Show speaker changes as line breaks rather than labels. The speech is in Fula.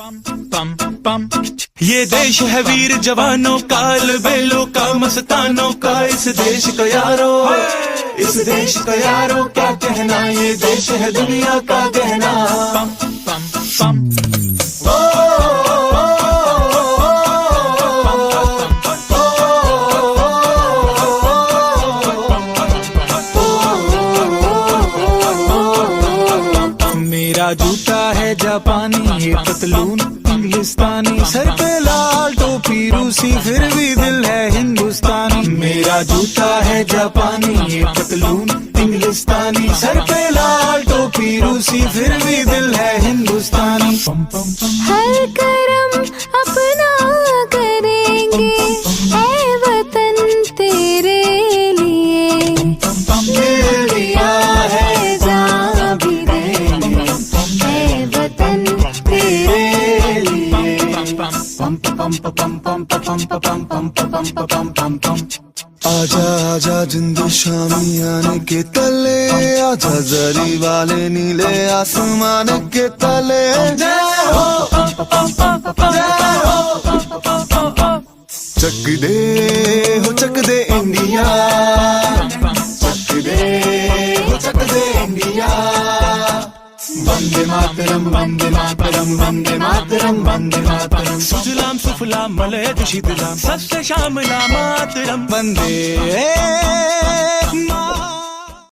पम पम ये देश है वीर जवानों का, अलबेलों का, मस्तानों का। इस देश का यारो, इस देश का यारो क्या कहना, ये देश है दुनिया का गहना। पम पम पम मेरा जूता है जापानी, ये पतलून इंग्लिस्तानी, सर पे लाल टोपी रूसी, फिर भी दिल है हिंदुस्तानी। मेरा जूता है जापानी, ये पतलून इंग्लिस्तानी, सर पे लाल टोपी रूसी, फिर भी दिल है हिंदुस्तानी। पम पम पम
हर करम अपना करेंगे, ऐ वतन तेरे लिए दिल दिया है, जान भी देंगे, ऐ वतन तेरे लिए।
पम पम पम पम पम पम पम पम पम पम।
आजा आजा जिंदू शामी आने के तले, आजा जरी वाले नीले आसमान के तले। जय हो जय हो, चक दे हो चक दे इंडिया, चक दे हो चक दे इंडिया। वंदे मातरम वंदे मातरम वंदे मातरम वंदे मातरम।
सुजलाम सुफलाम मलयज शीतलाम, सस्य श्यामलाम मातरम।
वंदे